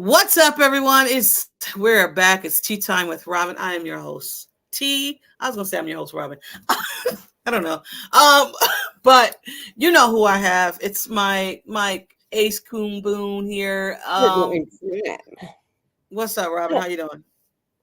What's up, everyone? We're back. It's tea time with Robyn. I am your host. I was gonna say I'm your host, Robyn. I don't know. Um, but you know who I have. It's my ace coon boon here. Partner in crime. What's up, Robyn? Yeah, How you doing?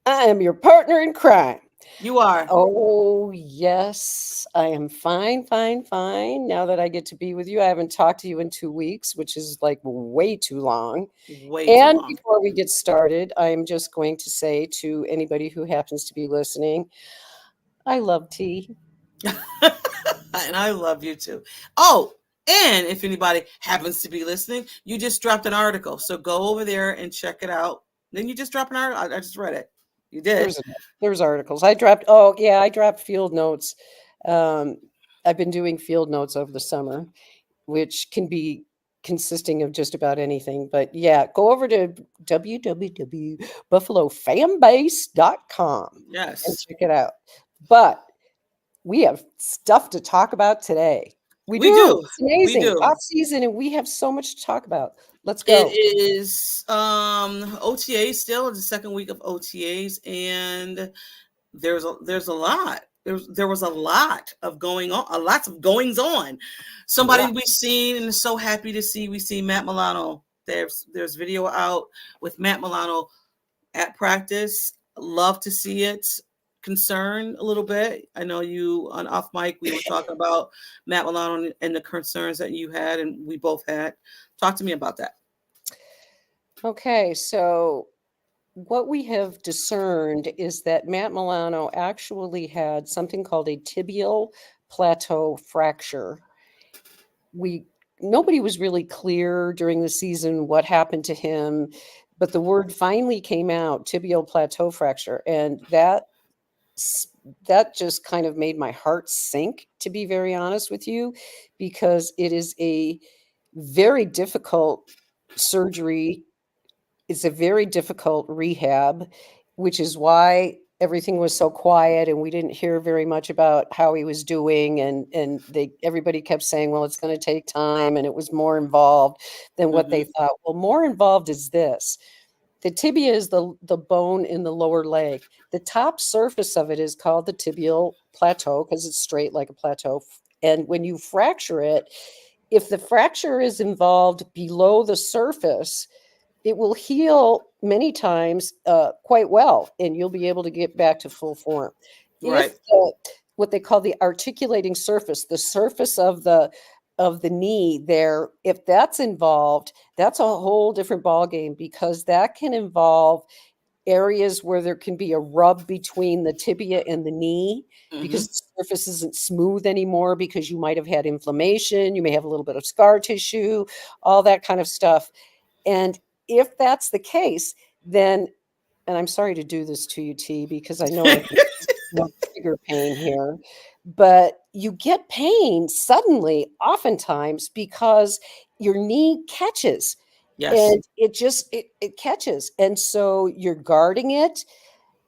I am your partner in crime. You are. Oh, yes, I am fine, fine, fine. Now that I get to be with you, I haven't talked to you in 2 weeks, which is like way too long. Way too And long. before we get started, I am just going to say to anybody who happens to be listening, I love tea. And I love you too. Oh, and if anybody happens to be listening, you just dropped an article. So go over there and check it out. Then you just dropped an article. I just read it. You did. There's articles. I dropped field notes. Um, I've been doing field notes over the summer, which can be consisting of just about anything. But yeah, go over to www.buffalofanbase.com and Yes. check it out. But we have stuff to talk about today. We We do. do. It's We amazing. do. Off season, and we have so much to talk about. Let's It go. is OTA still. It's the second week of OTAs, and there's a lot. There was a lot of going on, a lots of goings on. Somebody Yeah. we've seen and so happy to see. We see Matt Milano. There's video out with Matt Milano at practice. Love to see it. Concerned a little bit. I know you on off mic. We were talking about Matt Milano and the concerns that you had, and we both had. Talk to me about that. Okay, so what we have discerned is that Matt Milano actually had something called a tibial plateau fracture. We Nobody was really clear during the season what happened to him, but the word finally came out, tibial plateau fracture, and that just kind of made my heart sink, to be very honest with you, because it is a very difficult surgery. It's a very difficult rehab, which is why everything was so quiet and we didn't hear very much about how he was doing, and everybody kept saying, well, it's going to take time, and it was more involved than what they Mm-hmm. thought. Well, more involved is this. The tibia is the bone in the lower leg. The top surface of it is called the tibial plateau because it's straight like a plateau. And when you fracture it, if the fracture is involved below the surface, it will heal many times quite well, and you'll be able to get back to full form. Right. If what they call the articulating surface, the surface of the knee there, if that's involved, that's a whole different ball game, because that can involve areas where there can be a rub between the tibia and the knee Mm-hmm. because the surface isn't smooth anymore, because you might have had inflammation, you may have a little bit of scar tissue, all that kind of stuff. And if that's the case, then, and I'm sorry to do this to you, T, because I know I can no trigger pain here, but you get pain suddenly, oftentimes, because your knee catches, Yes. and it catches. And so you're guarding it.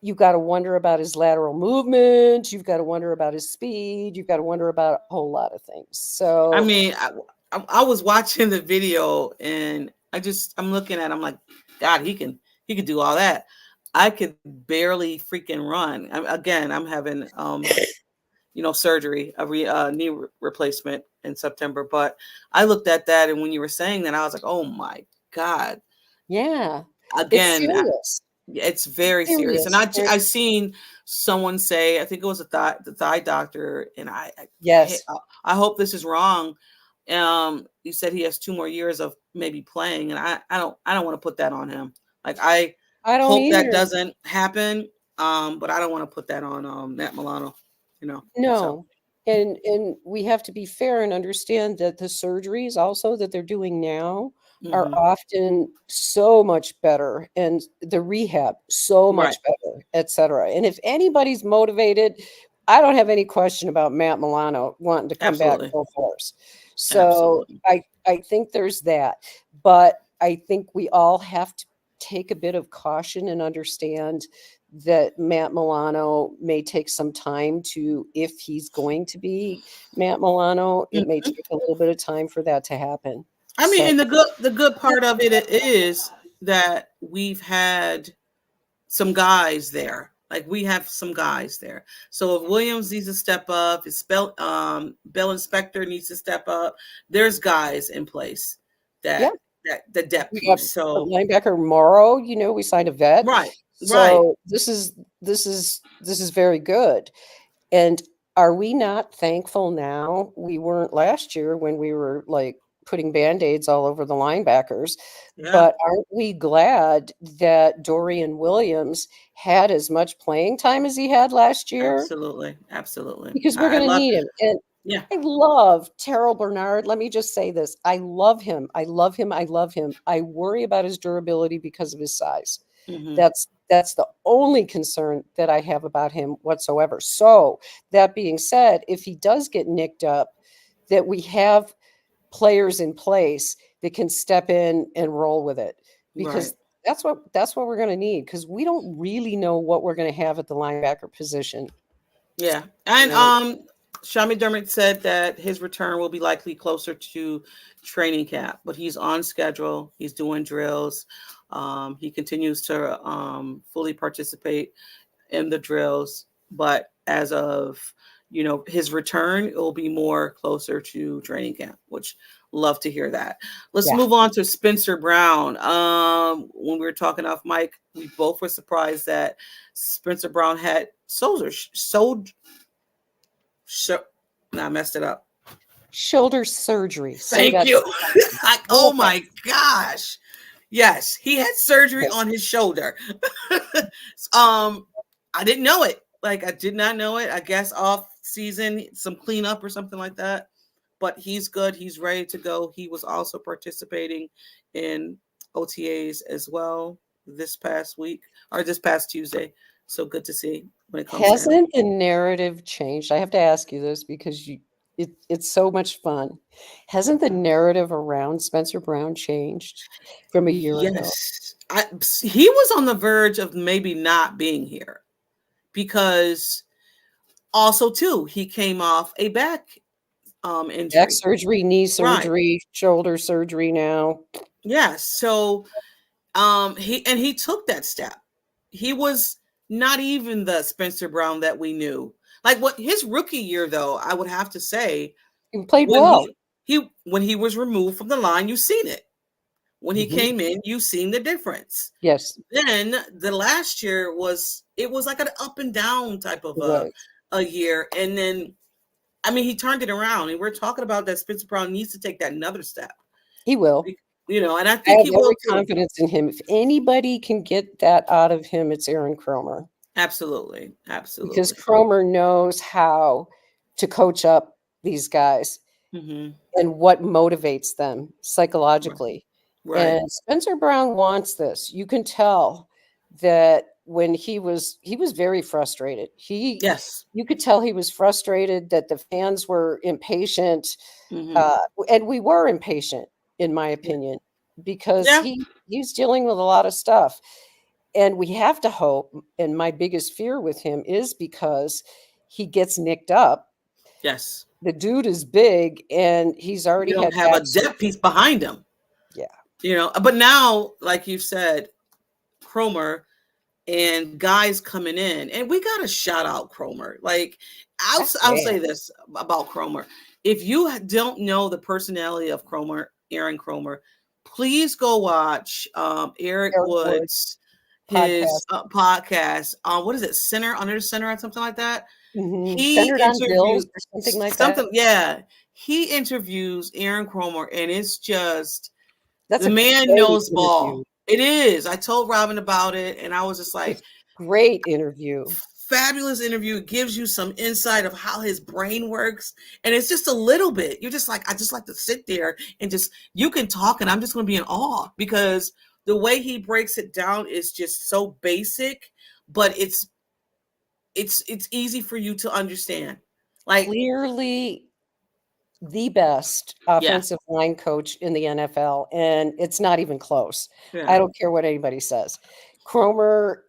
You've got to wonder about his lateral movement. You've got to wonder about his speed. You've got to wonder about a whole lot of things. I So mean, I was watching the video and I'm looking at. I'm like, God, he could do all that. I could barely freaking run. Again, I'm having surgery, knee replacement in September. But I looked at that, and when you were saying that, I was like, oh my God. yeah, it's Again, serious. it's It's very serious. And serious. I seen someone say, I think it was the thigh doctor, and Yes. I hope this is wrong. You said he has 2 more years of maybe playing, and I don't want to put that on him. Like, I I don't hope that either. doesn't happen. But I don't want to put that on Matt Milano. So. No. And we have to be fair and understand that the surgeries also that they're doing now are Hmm. often so much better, and the rehab so Right. much better, etc. And if anybody's motivated, I don't have any question about Matt Milano wanting to come back Absolutely. full force. So Absolutely. I think there's that. But I think we all have to take a bit of caution and understand that Matt Milano may take some time to, if he's going to be Matt Milano, it may Mhm. take a little bit of time for that to happen. I mean, So and the good part of it is that we've had some guys there. Like we have some guys there. So if Williams needs to step up, if Bell Inspector needs to step up, there's guys in place Yeah. that the depth We got piece. a So linebacker Morrow, we signed a vet. right, right. So this is very good. And are we not thankful now? We weren't last year when we were like putting band-aids all over the linebackers. Yeah, But aren't we glad that Dorian Williams had as much playing time as he had last year? absolutely, absolutely. Because we're I going to love. need him. And Yeah. I love Terrell Bernard. Let me just say this. I love him. I love him. I love him. I worry about his durability because of his size. Hmm. That's the only concern that I have about him whatsoever. So that being said, if he does get nicked up, that we have players in place that can step in and roll with it, Right. because that's what we're going to need, because we don't really know what we're going to have at the linebacker position. Yeah. You And know, Sean McDermott said that his return will be likely closer to training camp, but he's on schedule. He's doing drills. He continues to fully participate in the drills, but as of his return, it will be more closer to training camp, which love to hear that. Let's yeah. move on to Spencer Brown. When we were talking off mic, we both were surprised that Spencer Brown had I messed it up. Shoulder surgery. Say Thank that. you. Oh Okay. my gosh. Yes, he had surgery Yes. on his shoulder. I didn't know it. Like I did not know it. I guess off season, some cleanup or something like that. But he's good. He's ready to go. He was also participating in OTA'S as well this past week or this past Tuesday. So good to see when it comes to him. Hasn't the narrative changed? I have to ask you this because it's so much fun. Hasn't the narrative around Spencer Brown changed from a year ago? Yes. He was on the verge of maybe not being here because also too he came off a back Back injury. surgery, knee Right. surgery, shoulder surgery now. Yes. So he took that step. He was not even the Spencer Brown that we knew. Like what his rookie year though, I would have to say He played when well. he was removed from the line, you seen it. When he Mhm. came in, you seen the difference. Yes, Then the last year was like an up and down type of it was. a year. And then I mean he turned it around and we're talking about that Spencer Brown needs to take that another step. He will. And I I think have he will every too. confidence in him. If anybody can get that out of him, it's Aaron Cromer, Absolutely. because Absolutely. Cromer knows how to coach up these guys Hmm. and what motivates them psychologically. Right. And Spencer Brown wants this. You can tell that when he was very frustrated. Yes. You could tell he was frustrated, that the fans were impatient, Hmm. uh, and we were impatient, in my Yeah. opinion, because Yeah. he's dealing with a lot of stuff. And we have to hope, and my biggest fear with him is because he gets nicked up. Yes. The dude is big, and he's You already don't had have a back depth surgery. piece behind him. Yeah. But now, like you said, Cromer and guys coming in, and we gotta shout out Cromer. Like I'll Yeah. say this about Cromer: if you don't know the personality of Cromer, Aaron Cromer, please go watch Eric Eric Woods Woods his podcast. podcast. What is it, Center Under the Center or something like that? He Centered on interviews Bills or something like that. something. Yeah, he interviews Aaron Cromer, and it's just That's the a man great knows interview. ball. It is. I told Robyn about it, and I was just like, It's great interview. fabulous interview. It gives you some insight of how his brain works. And it's just a little bit. You're just like, I just like to sit there and just, you can talk, and I'm just going to be in awe because the way he breaks it down is just so basic, but it's easy for you to understand. Like, Clearly the best yeah, offensive line coach in the NFL, and it's not even close. I yeah, don't care what anybody says. Cromer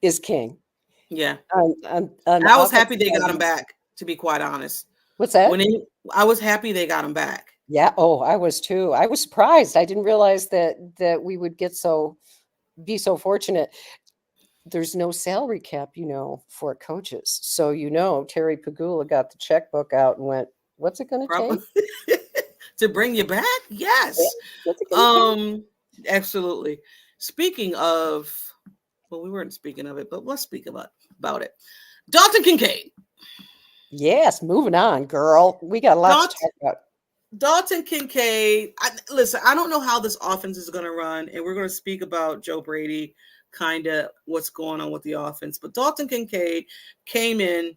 is king yeah. on And the I was happy offensive they side. got him back, to be quite honest. What's that? I was happy they got him back. Yeah, oh, I was too. I was surprised. I didn't realize that we would get so be so fortunate. There's no salary cap, for coaches. So, Terry Pagula got the checkbook out and went, "What's it gonna Probably take? to bring you back. Yeah, Yes. what's it gonna take?" Um, absolutely. Speaking of, well, we weren't speaking of it, but let's speak about it. Dalton Kincaid. Yes, moving on, girl. We got a lot to Dalton talk about. Dalton Kincaid. Listen, I don't know how this offense is going to run, and we're going to speak about Joe Brady, kind of what's going on with the offense. But Dalton Kincaid came in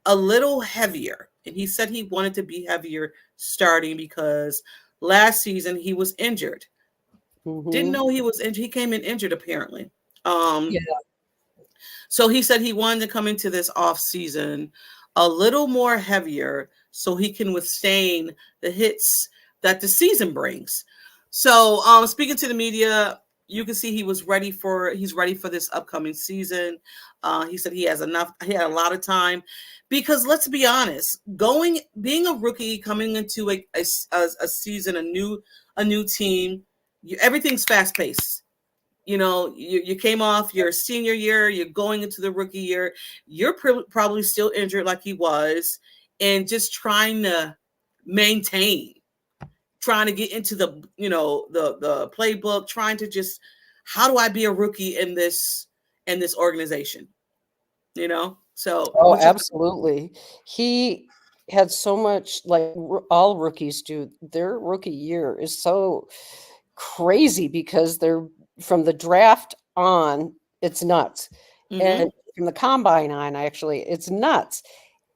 a little heavier, and he said he wanted to be heavier starting because last season he was injured. Didn't Mhm. know he was injured. He came in injured apparently. Um, Yeah. so he said he wanted to come into this off season a little more heavier so he can withstand the hits that the season brings. So speaking to the media, you can see he's ready for this upcoming season. He said he had a lot of time because let's be honest, being a rookie coming into a season, a new team, everything's fast paced. You came off your senior year, you're going into the rookie year, you're probably still injured like he was, and just trying to maintain, trying to get into the playbook, trying to just, how do I be a rookie in this organization? So Oh, what's your absolutely. He had so much like all rookies do. Their rookie year is so crazy because they're from the draft on, it's nuts. mm-hmm, And from the combine on, actually, it's nuts.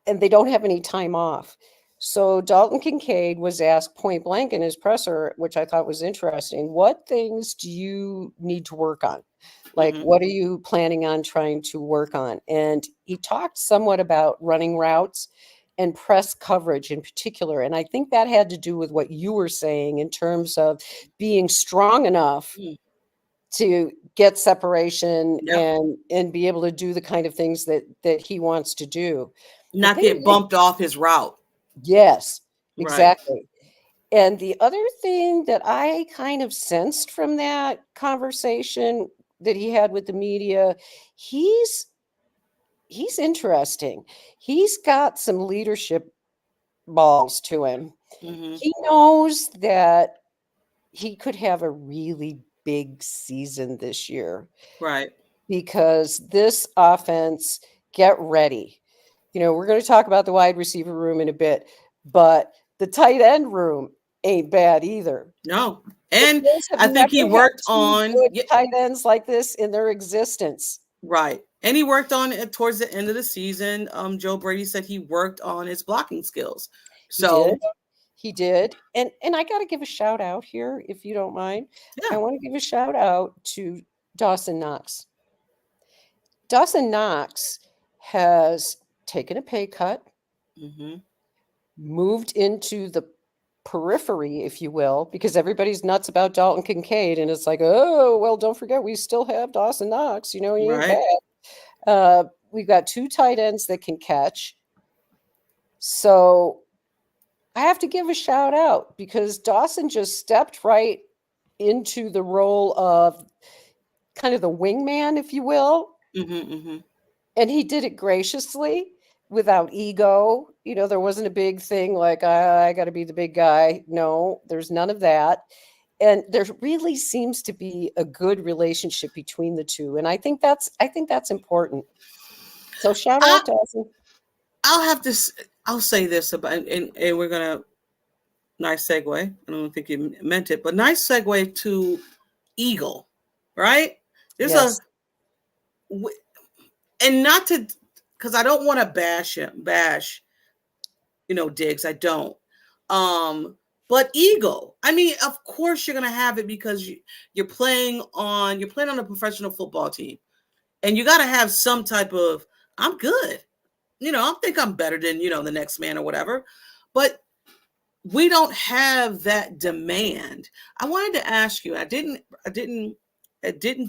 And they don't have any time off. So Dalton Kincaid was asked point blank in his presser, which I thought was interesting. What things do you need to work on? Like, mm-hmm, what are you planning on trying to work on? And he talked somewhat about running routes and press coverage in particular. And I think that had to do with what you were saying in terms of being strong enough mm, to get separation yep, and be able to do the kind of things that he wants to do. The not thing get bumped off his route, yes, right? exactly. And the other thing that I kind of sensed from that conversation that he had with the media, he's he's interesting. He's got some leadership balls to him. Mm-hmm, He knows that he could have a really big season this year right. because this offense, get ready. We're going to talk about the wide receiver room in a bit, but the tight end room ain't bad either. No, The and Bills have I think he never had worked two on, good tight ends like this in their existence. right. And he worked on it towards the end of the season. Joe Brady said he worked on his blocking skills. He did. So, He did. And I got to give a shout out here, if you don't mind. I yeah. want to give a shout out to Dawson Knox. Dawson Knox has taken a pay cut, Hmm. moved into the periphery, if you will, because everybody's nuts about Dalton Kincaid. And it's like, oh, well, don't forget, we still have Dawson Knox. He ain't Right. bad. We've got two tight ends that can catch. So I have to give a shout out because Dawson just stepped right into the role of kind of the wingman, if you will. Hmm. Hmm. And he did it graciously without ego. There wasn't a big thing like, I got to be the big guy. No, there's none of that. And there really seems to be a good relationship between the two. And I think that's important. So shout I out Dawson. I'll have to. I'll say this about, and we're gonna, nice segue. I don't think you meant it, but nice segue to Eagle, right? There's a, Yes. and not to, because I don't want to bash Diggs. I don't. Um, but Eagle, I mean, of course you're gonna have it because you're playing on a professional football team, and you got to have some type of, I'm good. I think I'm better than the next man or whatever. But we don't have that demand. I wanted to ask you. I didn't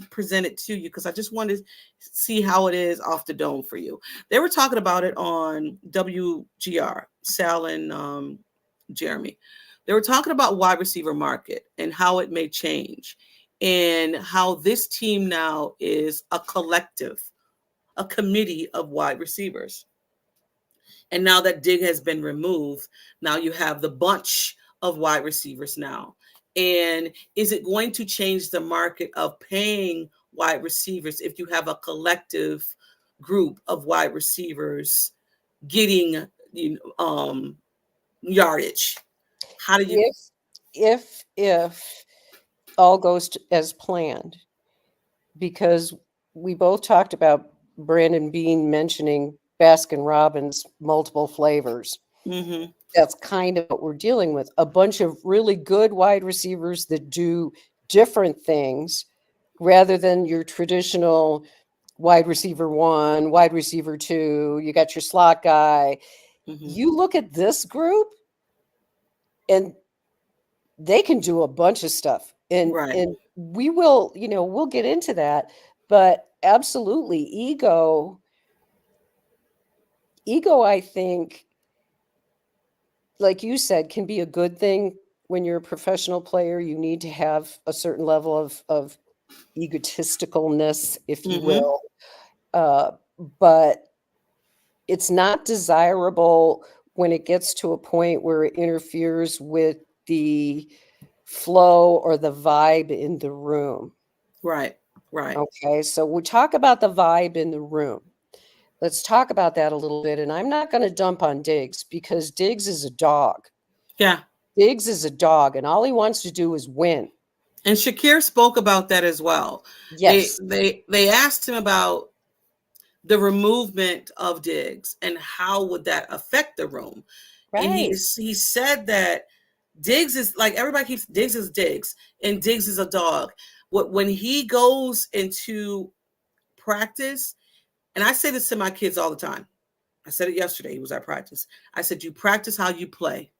present it to you because I just wanted to see how it is off the dome for you. They were talking about it on WGR, Sal and Jeremy. They were talking about wide receiver market and how it may change, and how this team now is a collective, a committee of wide receivers. And now that Dig has been removed, now you have the bunch of wide receivers now. And is it going to change the market of paying wide receivers if you have a collective group of wide receivers getting, yardage? How do you? If all goes as planned, because we both talked about Brandon Bean mentioning Baskin Robbins multiple flavors. Mm-hmm. That's kind of what we're dealing with. A bunch of really good wide receivers that do different things rather than your traditional wide receiver one, wide receiver two, you got your slot guy. Mm-hmm. You look at this group and they can do a bunch of stuff. Right. And we will, we'll get into that, but absolutely ego, I think, like you said, can be a good thing. When you're a professional player, you need to have a certain level of egotisticalness, if you Mm-hmm. will. But it's not desirable when it gets to a point where it interferes with the flow or the vibe in the room. Right. Right. Okay, so we talk about the vibe in the room. Let's talk about that a little bit. And I'm not going to dump on Diggs because Diggs is a dog. Yeah. Diggs is a dog, and all he wants to do is win. And Shakir spoke about that as well. They Yes. they asked him about the removal of Diggs and how would that affect the room. And Right. he said that Diggs is like, everybody keeps Diggs is Diggs and Diggs is a dog. When he goes into practice, and I say this to my kids all the time. I said it yesterday. He was at practice. I said, you practice how you play.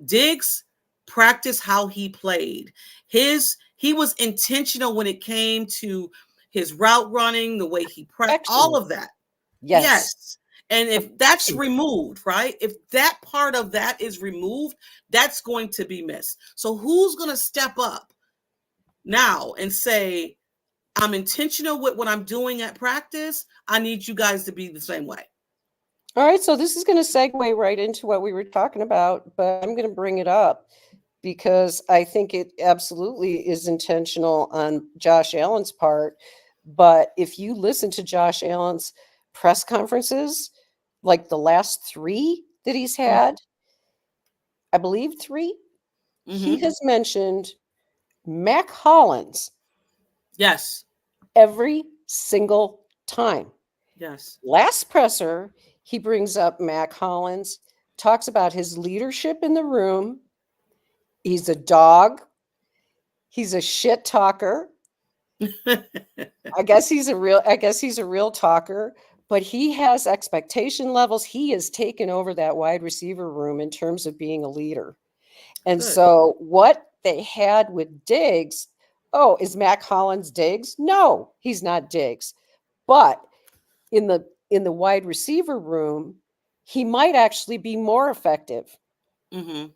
Diggs practiced how he played. He was intentional when it came to his route running, the way he practiced, all Action. of that. Yes. Yes. And if that's removed, right? If that part of that is removed, that's going to be missed. So who's going to step up now and say, I'm intentional with what I'm doing at practice. I need you guys to be the same way. All right. So this is going to segue right into what we were talking about, but I'm going to bring it up because I think it absolutely is intentional on Josh Allen's part. But if you listen to Josh Allen's press conferences, like the last 3 that he's had, I believe 3, he Mm-hmm. has mentioned Mac Hollins Yes. every single time. Yes. Last presser, he brings up Mac Hollins, talks about his leadership in the room. He's a dog. He's a shit talker. I guess he's a real talker, but he has expectation levels. He has taken over that wide receiver room in terms of being a leader. And Good. so what they had with Diggs, is Mac Hollins Diggs? No, he's not Diggs. But in the wide receiver room, he might actually be more effective. Mm-hmm.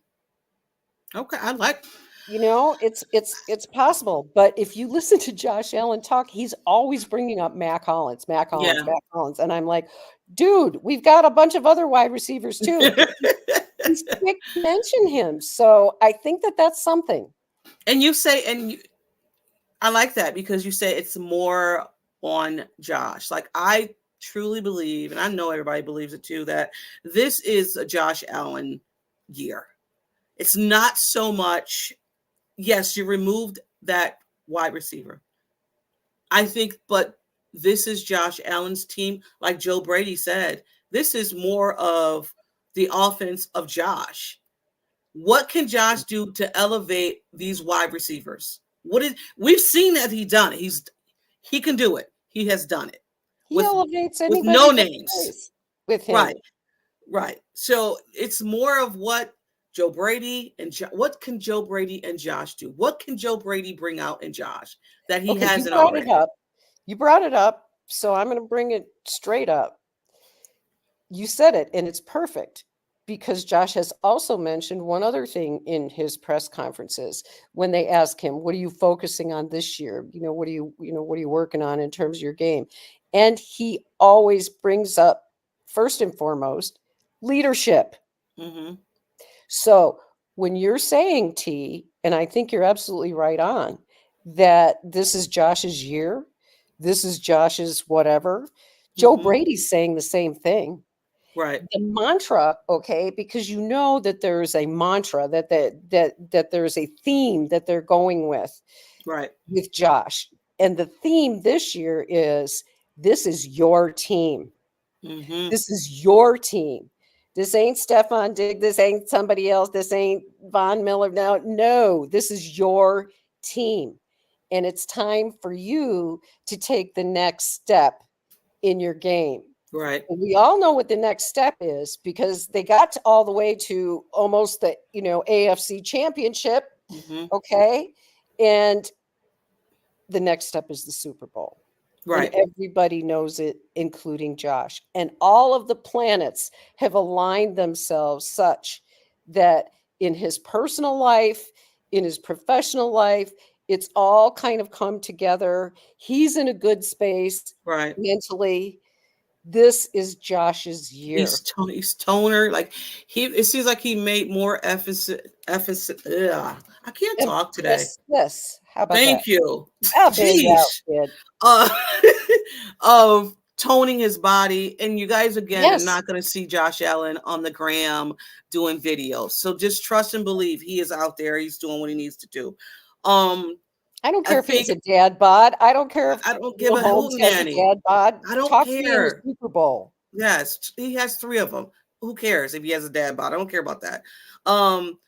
Okay, I like. It's possible. But if you listen to Josh Allen talk, he's always bringing up Mac Hollins, Mac Hollins, Yeah. Mac Hollins, and I'm like, dude, we've got a bunch of other wide receivers too. But he's quick to mention him, so I think that that's something. And you say, I like that because you say it's more on Josh. Like, I truly believe, and I know everybody believes it too, that this is a Josh Allen year. It's not so much, yes, you removed that wide receiver. I think, but this is Josh Allen's team. Like Joe Brady said, this is more of the offense of Josh. What can Josh do to elevate these wide receivers? We've seen that he done it. He can do it. He has done it He with elevates with anybody no that names. plays with him. Right. Right. So it's more of what Joe Brady and what can Joe Brady and Josh do? What can Joe Brady bring out in Josh that he Okay, you hasn't brought it already? up. You brought it up, so I'm going to bring it straight up. You said it, and it's perfect. because Josh has also mentioned one other thing in his press conferences when they ask him, "What are you focusing on this year? What are you working on in terms of your game?" And he always brings up, first and foremost, leadership. Mm-hmm. So when you're saying, T, and I think you're absolutely right on, that this is Josh's year, this is Josh's whatever, Joe Mm-hmm. Brady's saying the same thing. Right. The mantra, okay, because you know that there's a mantra, that there's a theme that they're going Right. with Josh. And the theme this year is, this is your team. Mm-hmm. This is your team. This ain't Stefan Digg. This ain't somebody else. This ain't Von Miller. No, this is your team. And it's time for you to take the next step in your game. Right. And we all know what the next step is, because they got all the way to almost the AFC championship. Mm-hmm. Okay. And the next step is the Super Bowl. And Right. everybody knows it, including Josh. And all of the planets have aligned themselves such that in his personal life, in his professional life, it's all kind of come together. He's in a good space Right. mentally. This is Josh's year. He's toner. Like it seems like he made more emphasis. I can't talk today. Emphasis. How about that? Thank you. Oh, there you Jeez. go, kid. Uh, of toning his body, and you guys again are Yes. not going to see Josh Allen on the gram doing videos. So just trust and believe he is out there. He's doing what he needs to do. I don't I care if he think has a dad bod. I don't care if I don't give a Mahomes hoot has a nanny. dad bod. I don't Talk to me in the care. Super Bowl. Yes, he has 3 of them. Who cares if he has a dad bod? I don't care about that. Um,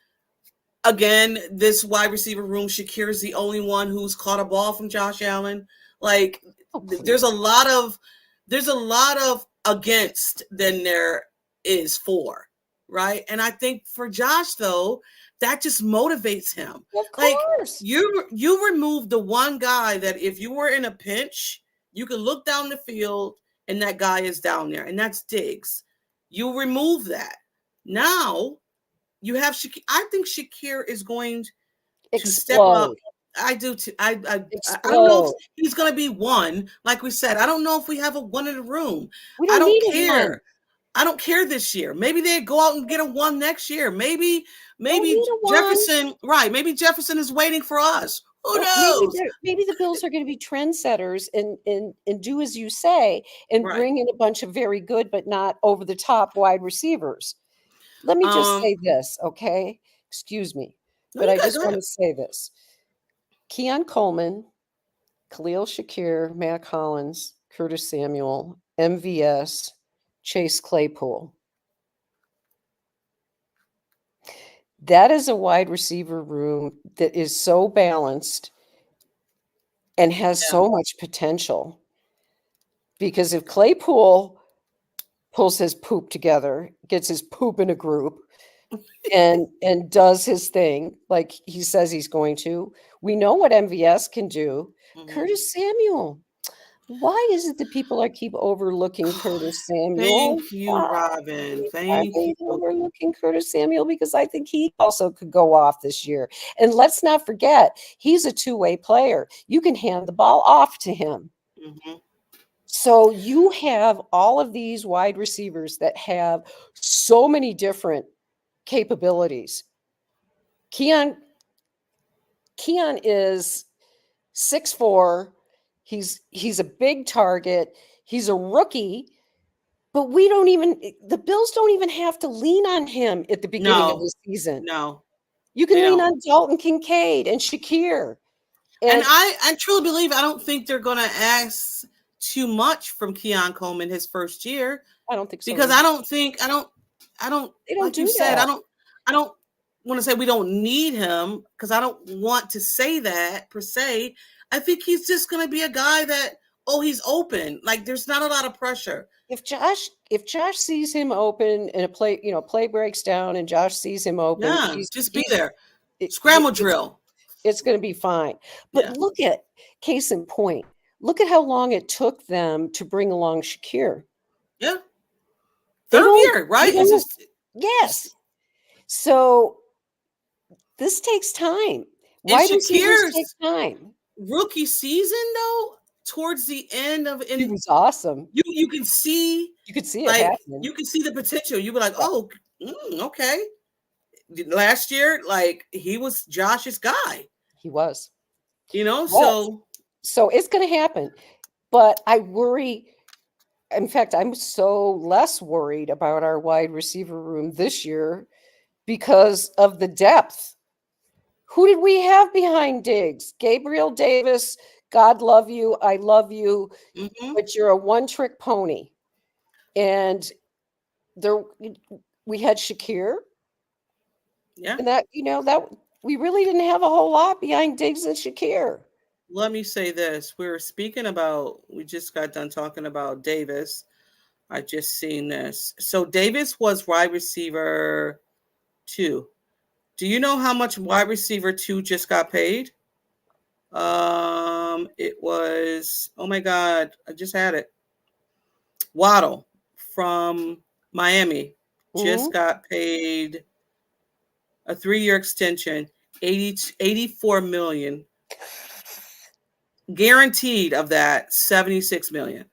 Again, this wide receiver room, Shakir is the only one who's caught a ball from Josh Allen. Like, Oh, there's a please. lot of against than there is for, right? And I think for Josh though, that just motivates him. Of Like, course. you remove the one guy that if you were in a pinch, you could look down the field and that guy is down there, and that's Diggs. You remove that. Now you have Shakir. I think Shakir is going to step up. Explode. I do too. I don't know if Explode. he's going to be one. Like we said, I don't know if we have a one in the room. We I don't don't need a one. care. I don't care this year. Maybe they go out and get a one next year. Don't Maybe need a one. Jefferson. Right. Maybe Jefferson is waiting for us. Who No, knows? maybe the Bills are going to be trendsetters and do as you say and Right. bring in a bunch of very good but not over the top wide receivers. Let me just Um. say this, okay? Excuse me, No, but you I got. just Go want ahead. to say this. Keon Coleman, Khalil Shakir, Matt Collins, Curtis Samuel, MVS, Chase Claypool. That is a wide receiver room that is so balanced and has Yeah. so much potential. Because if Claypool pulls his poop together, gets his poop in a group, and does his thing like he says he's going to, we know what MVS can do. Mm-hmm. Curtis Samuel. Why is it that people keep overlooking Curtis Samuel? Thank you, Why Robyn. are Thank they you. overlooking Curtis Samuel? Because I think he also could go off this year. And let's not forget, he's a two-way player. You can hand the ball off to him. Mm-hmm. So you have all of these wide receivers that have so many different capabilities. Keon is 6'4". He's a big target. He's a rookie, but the Bills don't even have to lean on him at the beginning of No, the season. no, You they can lean don't. on Dalton Kincaid and Shakir. And And I truly believe I don't think they're going to ask too much from Keon Coleman his first year, I don't think so because either. I don't They don't like you do said, that. I don't want to say we don't need him, because I don't want to say that per se. I think he's just going to be a guy that, oh, he's open. Like, there's not a lot of pressure. If Josh sees him open and play breaks down and Josh sees him open, Yeah, just be there. Scramble it's drill. going to be fine. But Yeah. look at, case in point, look at how long it took them to bring along Shakir. Yeah. They Third don't year, they right? Is don't this Yes. So this takes time. And Wide receivers take Shakir's time. rookie season, though, towards the end of He and was awesome. you can see, You could see it like, happening. you can see the potential. You were like, Yeah, oh, okay. Last year, like, he was Josh's guy, he was. Was. so So it's going to happen. But I worry. In fact, I'm so less worried about our wide receiver room this year because of the depth. Who did we have behind Diggs? Gabriel Davis, God love you. I love you, mhm, but you're a one trick pony. And there we had Shakir, yeah. and that we really didn't have a whole lot behind Diggs and Shakir. Let me say this. We just got done talking about Davis. I just seen this. So Davis was wide receiver 2. Do you know how much wide receiver 2 just got paid? It was, oh my God, I just had it. Waddle from Miami just Mhm. got paid a 3-year extension, 84 million. Guaranteed of that, 76 million.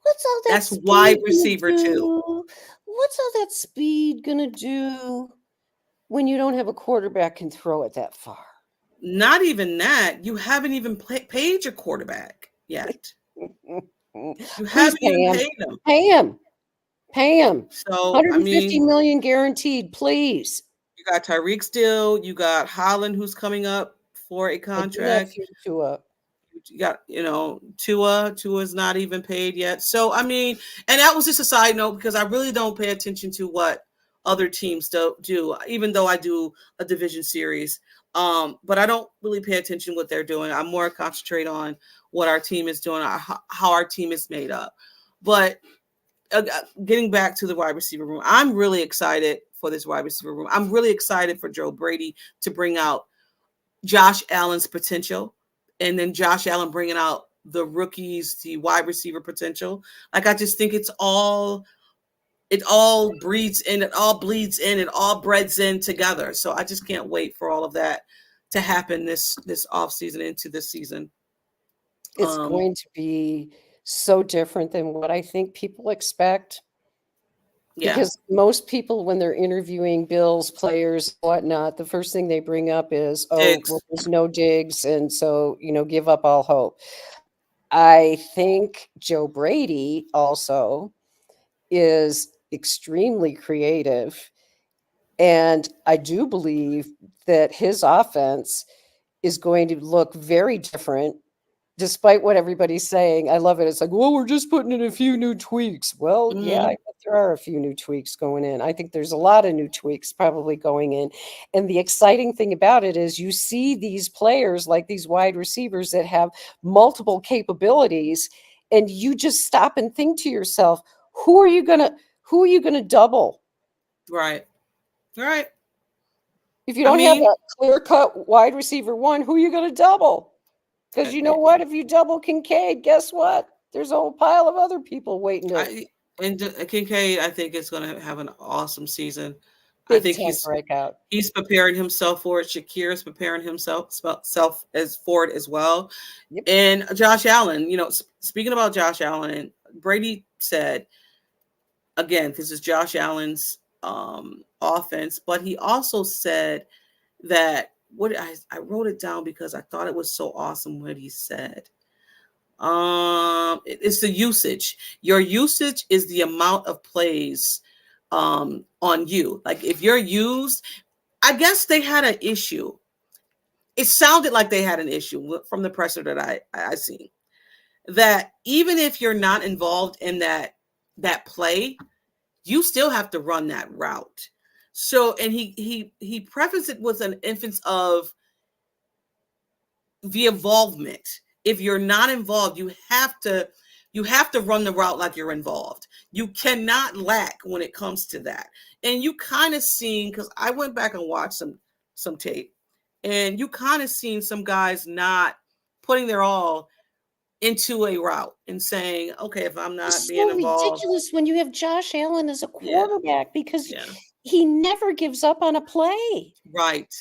What's all that That's wide speed gonna receiver 2. do? What's all that speed gonna do when you don't have a quarterback can throw it that far? Not even that. You haven't even paid your quarterback yet. You Please haven't pay even him. paid him. Pay him. Pay him. So, I 150 mean, million guaranteed, please. you got Tyreek still. You got Holland, who's coming up for a I do not contract. fear Tua. You got, Tua. Tua's not even paid yet. So, I mean, and that was just a side note because I really don't pay attention to what other teams do, even though I do a division series. But I don't really pay attention to what they're doing. I'm more concentrate on what our team is doing, how our team is made up. But getting back to the wide receiver room, I'm really excited for this wide receiver room. I'm really excited for Joe Brady to bring out Josh Allen's potential, and then Josh Allen bringing out the rookies, the wide receiver potential. Like, I just think it all breeds in, it all bleeds in, it all breads in together. So I just can't wait for all of that to happen this off season into this season. It's Um, going to be so different than what I think people expect. yeah, Because most people, when they're interviewing Bills players, whatnot, the first thing they bring up is, oh, well, Diggs. there's no Diggs, and so, give up all hope. I think Joe Brady also is extremely creative, and I do believe that his offense is going to look very different despite what everybody's saying. I love it. It's like, well, we're just putting in a few new tweaks. Well, yeah, I Mm-hmm. bet there are a few new tweaks going in. I think there's a lot of new tweaks probably going in. And the exciting thing about it is you see these players like these wide receivers that have multiple capabilities, and you just stop and think to yourself, who are you gonna double? Right. Right. If you I don't have mean, a clear cut wide receiver one, who are you gonna double? Because you know I, what? If you double Kincaid, guess what? There's a whole pile of other people waiting to I and Kincaid, I think is going to have an awesome season. I big think time breakout. he's preparing himself for it. Shakir is preparing himself self as for it as well. Yep. And Josh Allen, speaking about Josh Allen, Brady said again, this is Josh Allen's offense, but he also said that I wrote it down because I thought it was so awesome what he said. It's the usage. Your usage is the amount of plays on you. Like, if you're used, I guess they had an issue. It sounded like they had an issue from the presser that I seen, that even if you're not involved in that play, you still have to run that route. So, and he prefaced it with an emphasis of the involvement. If you're not involved, you have to run the route like you're involved. You cannot lack when it comes to that. And you kind of seen, because I went back and watched some tape, and you kind of seen some guys not putting their all into a route and saying, okay, if I'm not It's being so involved, ridiculous when you have Josh Allen as a yeah, quarterback because yeah, he never gives up on a play. right.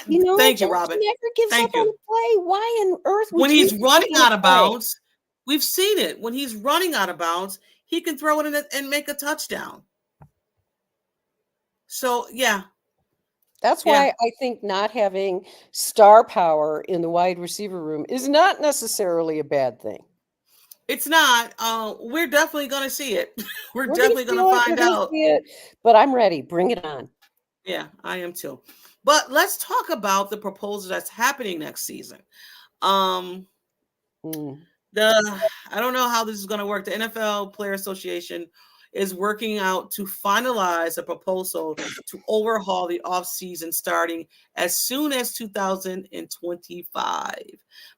You know, Thank you, Josh Robin. never gives up Thank on you. a play. Why on earth When would you he's give up running on a out of play? bounds, we've seen it. When he's running out of bounds, he can throw it in and make a touchdown. So yeah, That's yeah, why I think not having star power in the wide receiver room is not necessarily a bad thing. it's not. We're definitely gonna see it. We're We're gonna definitely gonna feel it, we're find gonna out. see it, but I'm ready. Bring it on. Yeah, I am too. But let's talk about the proposal that's happening next season. Um, Mm, the I don't know how this is going to work. The NFL Player Association is working out to finalize a proposal to overhaul the offseason starting as soon as 2025.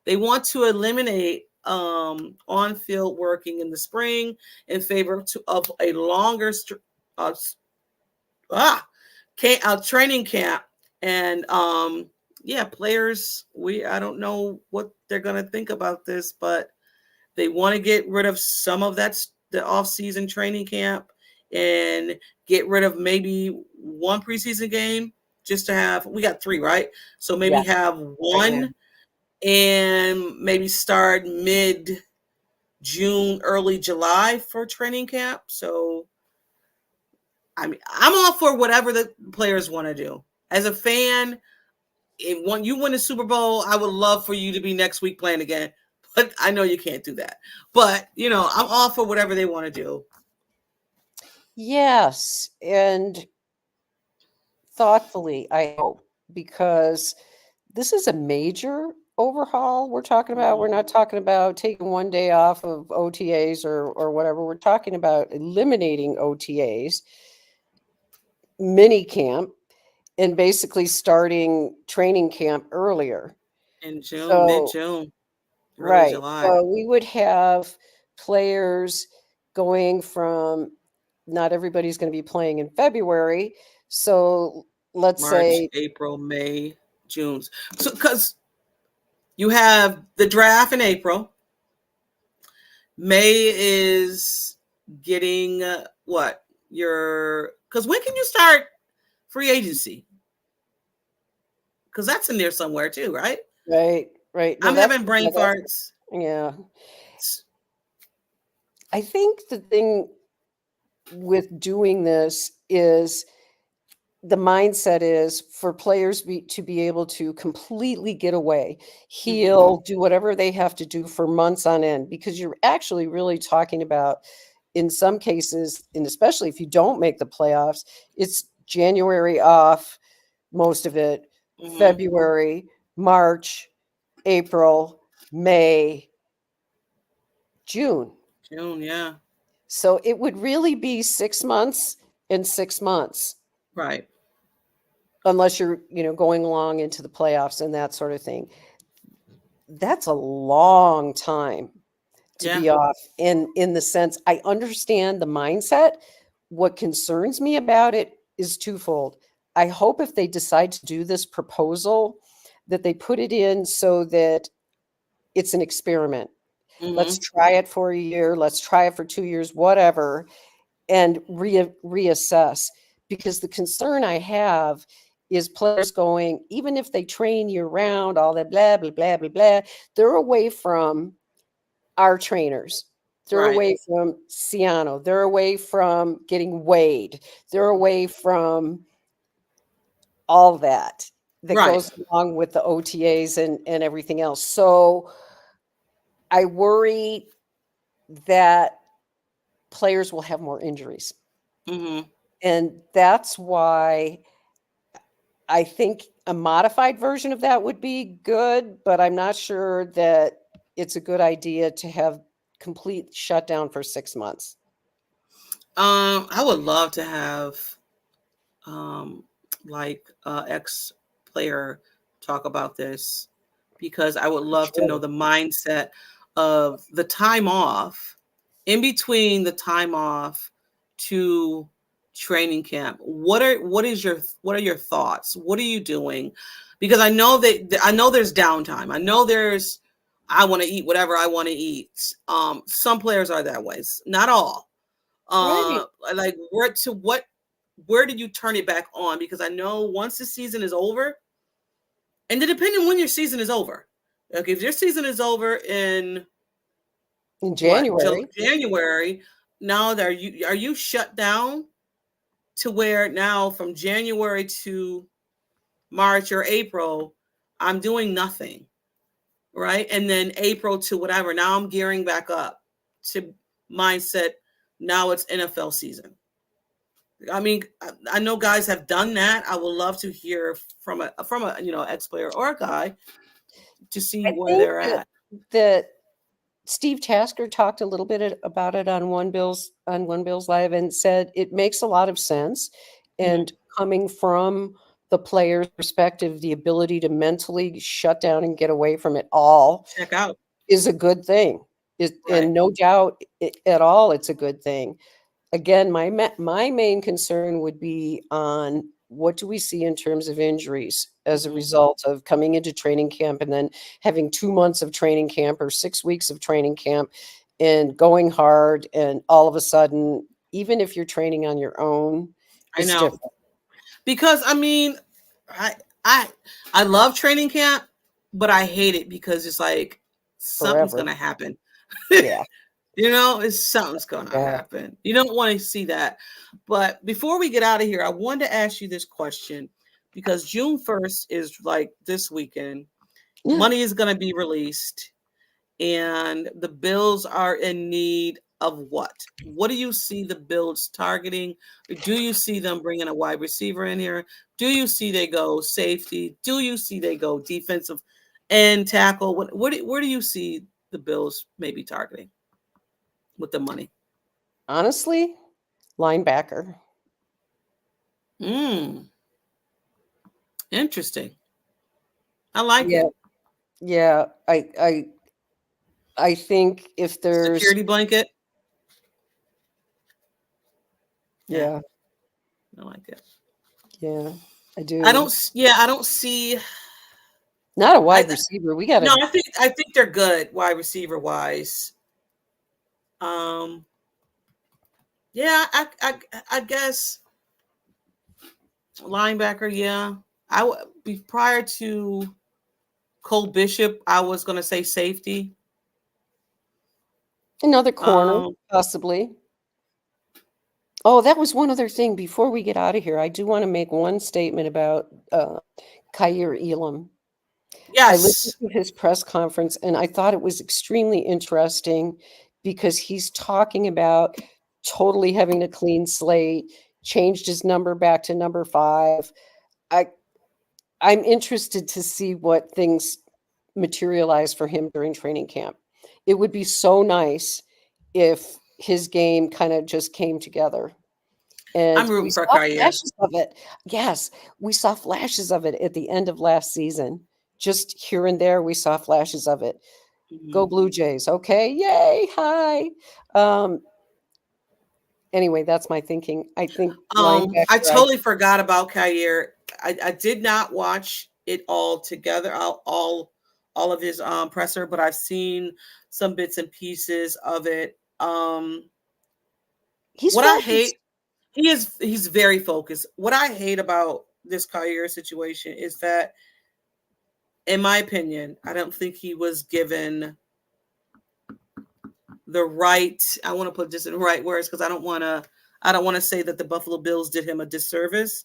They want to eliminate on-field working in the spring in favor of a longer uh, training camp. And yeah, players, I don't know what they're going to think about this, but they want to get rid of some of the off-season training camp and get rid of maybe one preseason game just to have. We got three, right? So maybe yeah, have right now. one and maybe start mid June, early July for training camp. So I mean, I'm all for whatever the players want to do. As a fan, when you win a Super Bowl, I would love for you to be next week playing again. But I know you can't do that. But I'm all for whatever they want to do. Yes, and thoughtfully, I hope, because this is a major overhaul we're talking about. We're Mm-hmm. not talking about taking one day off of OTAs or whatever. We're talking about eliminating OTAs, mini camp, and basically starting training camp earlier. In June, mid So, June, early right. July. So we would have players going from not everybody's going to be playing in February. So let's March, say, April, May, June. So because you have the draft in April, May is getting what your because when can you start free agency? Because that's in there somewhere too, right? right, right. No, I'm that's, having brain yeah, that's, farts. yeah. I think the thing with doing this is the mindset is for players to be able to completely get away, Mm-hmm. heal, do whatever they have to do for months on end, because you're actually really talking about, in some cases, and especially if you don't make the playoffs, it's January off, most of it, Mm-hmm. February, March, April, May, June. June, yeah, So it would really be 6 months and 6 months, right, unless you're, going along into the playoffs and that sort of thing. That's a long time to yeah. be off, in the sense I understand the mindset. What concerns me about it is twofold. I hope if they decide to do this proposal that they put it in so that it's an experiment. Let's Mm-hmm. try it for a year, let's try it for 2 years, whatever, and reassess. Because the concern I have is players going, even if they train year round, all that blah, blah, blah, blah, blah, they're away from our trainers. They're Right, away from Ciano. They're away from getting weighed. They're away from all that right. goes along with the OTAs and everything else. So I worry that players will have more injuries. Mm-hmm. And that's why I think a modified version of that would be good, but I'm not sure that it's a good idea to have complete shutdown for 6 months. I would love to have um like ex player talk about this because I would love to know Sure. the mindset of the time off in between the time off to training camp. What are your thoughts? What are you doing? Because I know there's downtime. I want to eat whatever I want to eat. Some players are that way, not all. Right. Like where did you turn it back on? Because I know once the season is over, and depending on when your season is over. Okay, if your season is over in In January. January, now are you shut down to where now from January to March or April, I'm doing nothing, right? And then April to whatever, now I'm gearing back up to mindset. Now it's NFL season. I mean, I know guys have done that. I would love to hear from a ex player or a guy to see I where think they're that at. that Steve Tasker talked a little bit about it on One Bills Live and said it makes a lot of sense. Mhm. And coming from the player's perspective, the ability to mentally shut down and get away from it all Check out. is a good thing. Right. And no doubt at all, it's a good thing. Again, my main concern would be on what do we see in terms of injuries as a Mhm. result of coming into training camp and then having 2 months of training camp or 6 weeks of training camp and going hard, and all of a sudden, even if you're training on your own, I it's know. different Because I mean, I I I love training camp, but I hate it because it's like something's forever. gonna happen. Yeah, It's something's gonna yeah, happen. You don't want to see that. But before we get out of here, I wanted to ask you this question because June 1st is like this weekend. yeah. Money is gonna be released, and the Bills are in need of what? What do you see the Bills targeting? Do you see them bringing a wide receiver in here? Do you see they go safety? Do you see they go defensive and tackle? Where do you see the Bills maybe targeting with the money? Honestly, linebacker. Mm, interesting. I like Yeah, it. yeah. I think if there's Security blanket. Yeah, yeah, I like it. yeah, I do. I don't see. Not a I wide receiver. We No, gotta I think they're good wide receiver wise. Um, yeah, I guess linebacker. Yeah, I would be prior to Cole Bishop. I was gonna say safety. another corner, Um, possibly. Oh, that was one other thing before we get out of here. I do wanna make one statement about, Kaiir Elam. I listened yes, to his press conference, and I thought it was extremely interesting because he's talking about totally having a clean slate, changed his number back to number 5. I I'm interested to see what things materialize for him during training camp. It would be so nice if his game kinda just came together. I'm And we rooting for saw Kair. flashes of it. Yes, we saw flashes of it at the end of last season. Just here and there, we saw flashes of it. Go Mhm. Blue Jays, okay, yay, hi. Um, anyway, that's my thinking. I think I linebacker, I totally forgot about Kair. I did not watch it all together, all of his presser, but I've seen some bits and pieces of it. he's What I focused. hate, he's very focused. What I hate about this Kair situation is that, in my opinion, I don't think he was given the right. I want to put this in the right words because I don't want to say that the Buffalo Bills did him a disservice,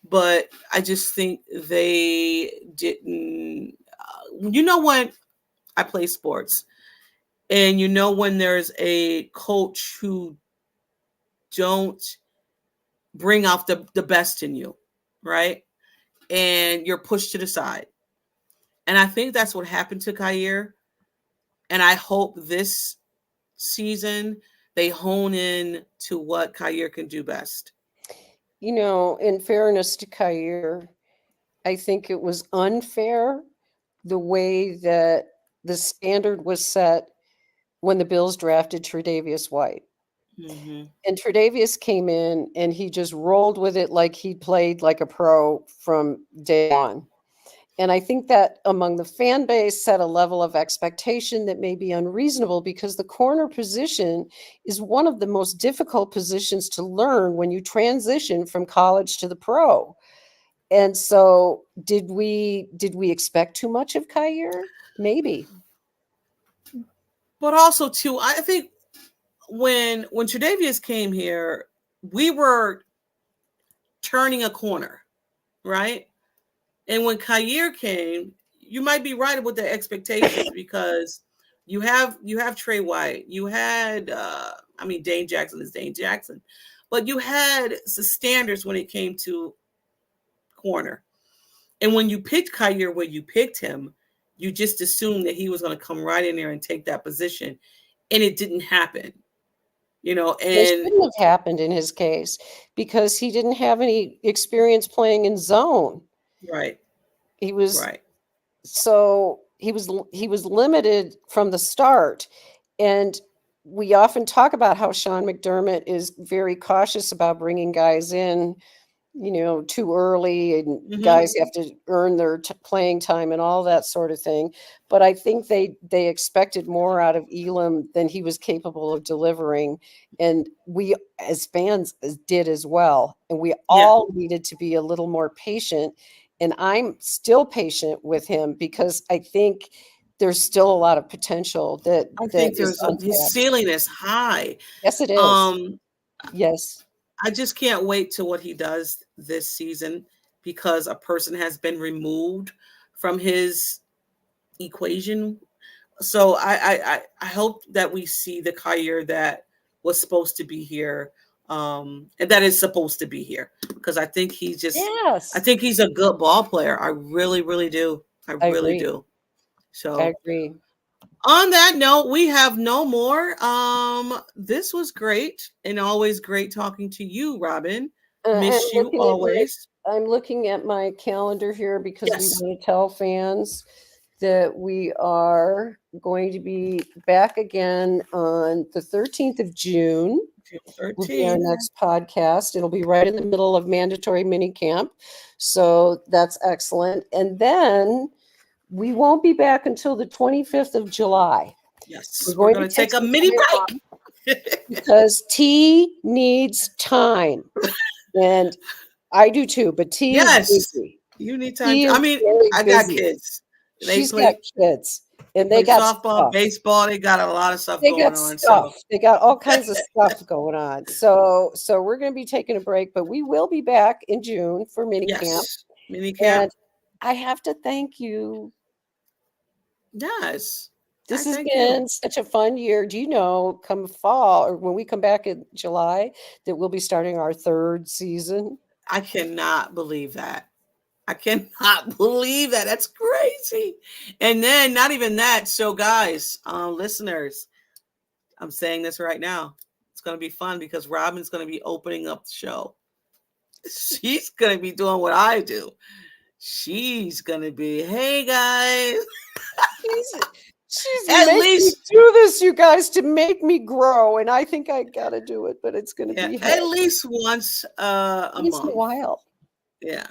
but I just think they didn't. When I play sports, and when there's a coach who don't bring out the best in you, right? And you're pushed to the side. And I think that's what happened to Kair. And I hope this season they hone in to what Kair can do best. In fairness to Kaiir, I think it was unfair the way that the standard was set when the Bills drafted Tre'Davious White. Mm-hmm. And Tre'Davious came in and he just rolled with it like he played like a pro from day one. And I think that among the fan base set a level of expectation that may be unreasonable because the corner position is one of the most difficult positions to learn when you transition from college to the pro. And so did we expect too much of Kyer? Maybe. But also too, I think when Tre'Davious came here, we were turning a corner, right? And when Kyer came, you might be right with the expectations because you have Trey White, you had Dane Jackson is Dane Jackson, but you had the standards when it came to corner. And when you picked Kyer where you picked him, you just assumed that he was going to come right in there and take that position, and it didn't happen. It And shouldn't have happened in his case because he didn't have any experience playing in zone. right, He was right, so he was limited from the start. And we often talk about how Sean McDermott is very cautious about bringing guys in, too early, and mm-hmm. guys have to earn their playing time and all that sort of thing. But I think they expected more out of Elam than he was capable of delivering, and we as fans did as well. And we Yeah. all needed to be a little more patient. And I'm still patient with him because I think there's still a lot of potential that I that think is his untapped. ceiling is high. Yes, it is. Um, Yes. I just can't wait to what he does this season because a person has been removed from his equation. So I hope that we see the Kyer that was supposed to be here, and that is supposed to be here because I think I Yes. think he's a good ball player. I really, really do. I I really agree. do. I So agree. on that note, we have no more. This was great and always great talking to you, Robyn. And Miss you always. I'm looking at my calendar here because we Yes. want to tell fans that we are going to be back again on the 13th of June. June Will be our 13th. next podcast. It'll be right in the middle of mandatory mini camp. So that's excellent. And then we won't be back until the 25th of July. Yes. We're We're going to going to take take a some mini time off break. because T needs time. And I do too, but T is Yes. busy. You need time. T is very I got busy. kids. They She's got play kids they and they play got softball, stuff. baseball. They got a lot of stuff They going got on. stuff. So They got all kinds of stuff going on. So we're going to be taking a break, but we will be back in June for mini camp. yes. Mini camp. And I have to thank you. Yes. I This has thank you. been such a fun year. Do you know, come fall or when we come back in July, that we'll be starting our 3rd season? I cannot believe that. I cannot believe that. That's crazy. And then not even that. So guys, listeners, I'm saying this right now. It's going to be fun because Robyn's going to be opening up the show. She's going to be doing what I do. She's going to be, hey guys. She's At making me least, do this, you guys, to make me grow, and I think I gotta do it, but it's gonna yeah, be at hell. least once a Once in a month. while. Yeah.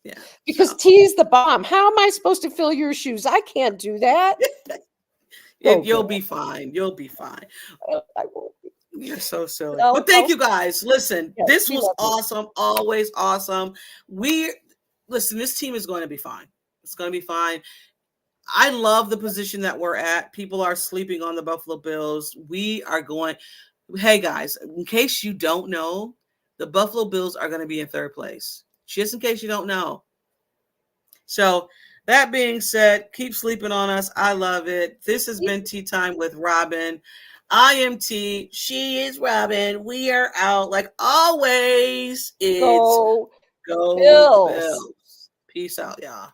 Yeah. Because So T's the bomb. How am I supposed to fill your shoes? I can't do that. Oh, you'll girl. be fine. You'll be fine. I won't be. You're so silly. But I'll thank you guys. Listen, yes, this we was love you. awesome. Always awesome. Listen, this team is going to be fine. It's going to be fine. I love the position that we're at. People are sleeping on the Buffalo Bills. We are going. Hey guys, in case you don't know, the Buffalo Bills are going to be in 3rd place. Just in case you don't know. So that being said, keep sleeping on us. I love it. This has been Tea Time with Robyn. I am T. She is Robyn. We are out. Like always, it's Go Go Bills. Bills. Peace out, y'all.